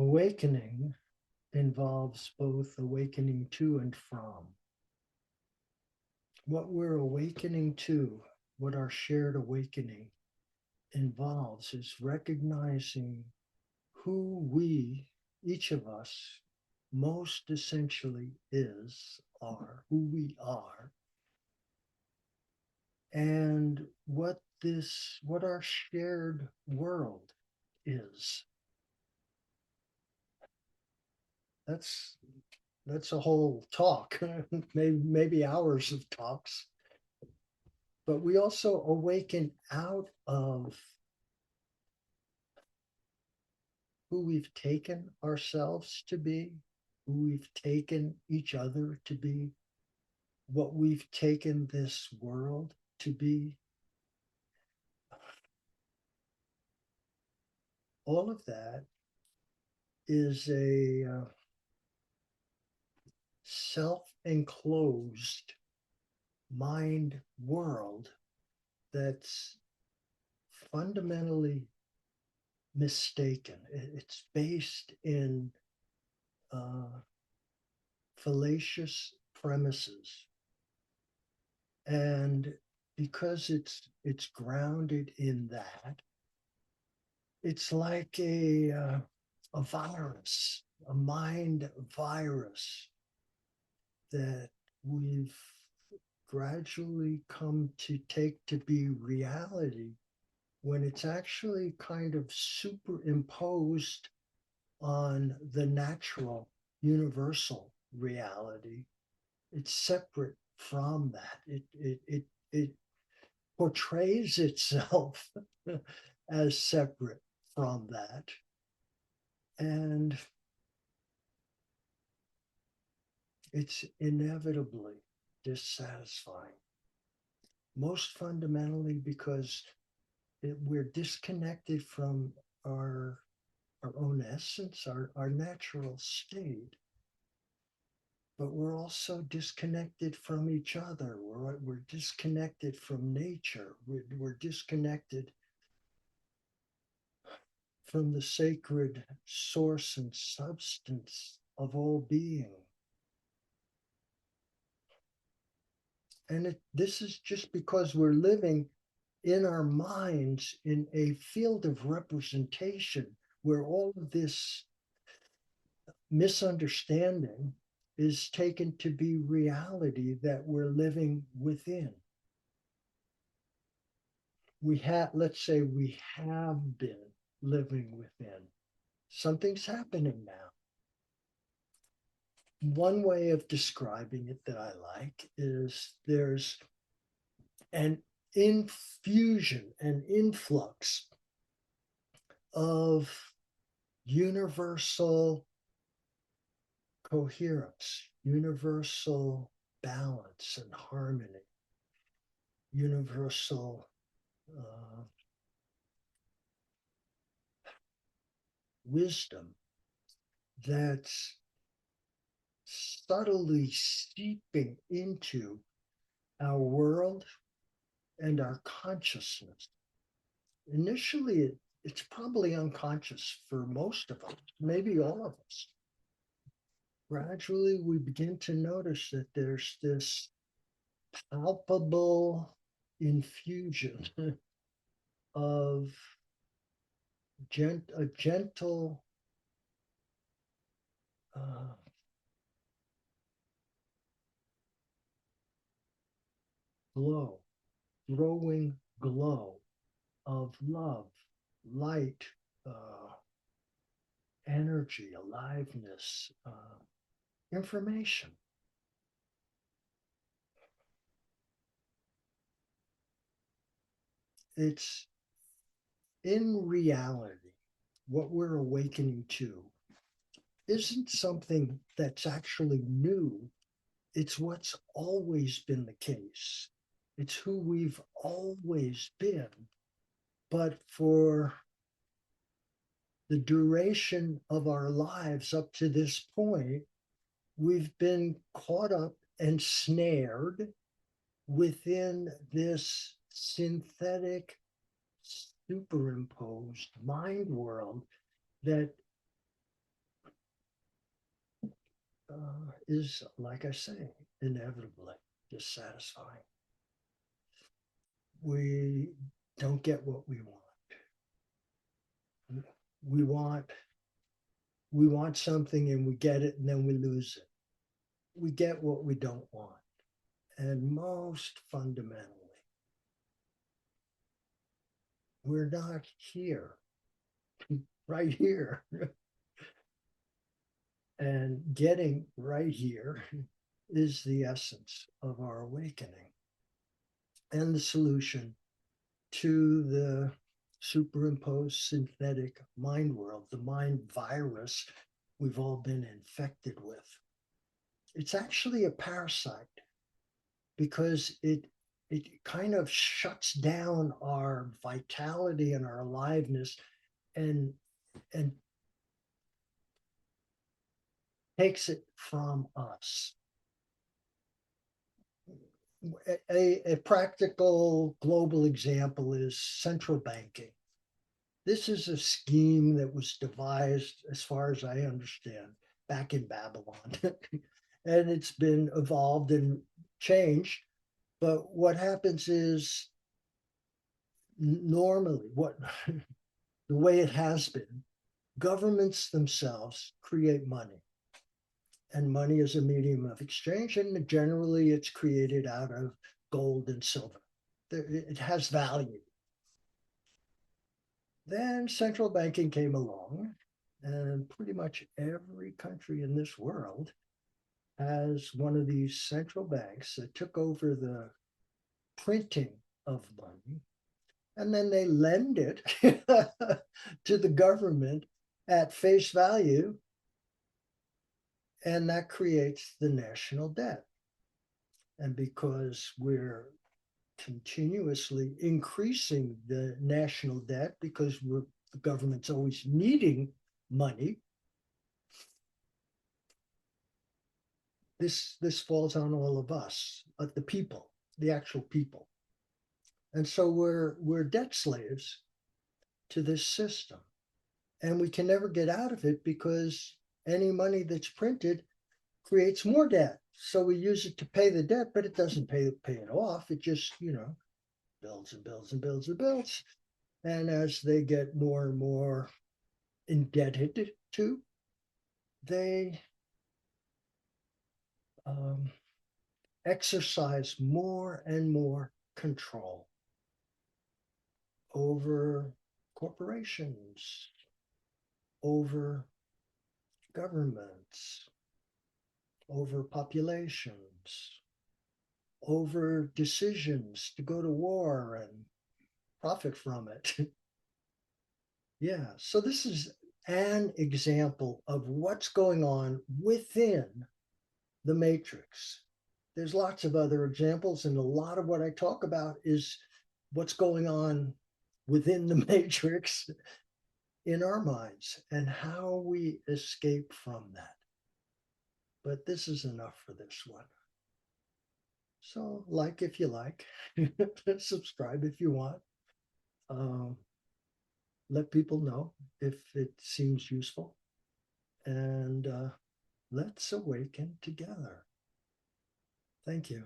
Awakening involves both awakening to and from. What we're awakening to, what our shared awakening involves, is recognizing who we, each of us, most essentially who we are, and what our shared world is. That's that's a whole talk, maybe hours of talks. But we also awaken out of who we've taken ourselves to be, who we've taken each other to be, what we've taken this world to be. All of that is a self-enclosed mind world that's fundamentally mistaken. It's based in uh, fallacious premises, and because it's grounded in that, it's like a virus, a mind virus that we've gradually come to take to be reality when it's actually kind of superimposed on the natural universal reality. It's separate from that. It portrays itself as separate from that. And it's inevitably dissatisfying. Most fundamentally because we're disconnected from our own essence, our natural state, but we're also disconnected from each other. We're disconnected from nature. We're disconnected from the sacred source and substance of all being. And this is just because we're living in our minds in a field of representation where all of this misunderstanding is taken to be reality that we're living within. Let's say we have been living within. Something's happening now. One way of describing it that I like is there's an infusion, an influx of universal coherence, universal balance and harmony, universal wisdom that's subtly seeping into our world and our consciousness. Initially, it's probably unconscious for most of us, maybe all of us. Gradually, we begin to notice that there's this palpable infusion of a gentle glow, growing glow of love, light, energy, aliveness, information. It's in reality, what we're awakening to isn't something that's actually new. It's what's always been the case. It's who we've always been. But for the duration of our lives up to this point, we've been caught up and snared within this synthetic, superimposed mind world that is, like I say, inevitably dissatisfying. We don't get what we want. We want we want something and we get it and then we lose it. We get what we don't want. And most fundamentally, we're not here, right here. And getting right here is the essence of our awakening and the solution to the superimposed synthetic mind world, the mind virus we've all been infected with. It's actually a parasite because it kind of shuts down our vitality and our aliveness and and takes it from us. A practical global example is central banking. This is a scheme that was devised, as far as I understand, back in Babylon. And it's been evolved and changed. But what happens is normally what the way it has been, governments themselves create money. And money is a medium of exchange, and generally it's created out of gold and silver. It has value. Then central banking came along, and pretty much every country in this world has one of these central banks that took over the printing of money, and then they lend it to the government at face value, and that creates the national debt. And because we're continuously increasing the national debt because the government's always needing money, this falls on all of us, the people, the actual people. And so we're debt slaves to this system. And we can never get out of it because any money that's printed creates more debt. So we use it to pay the debt, but it doesn't pay it off. It just, builds and builds and builds and builds. And as they get more and more indebted to, they exercise more and more control over corporations, over governments, over populations, over decisions to go to war and profit from it. Yeah, so this is an example of what's going on within the matrix. There's lots of other examples, and a lot of what I talk about is what's going on within the matrix in our minds and how we escape from that. But this is enough for this one. So, like if you like, subscribe if you want. Let people know if it seems useful. And let's awaken together. Thank you.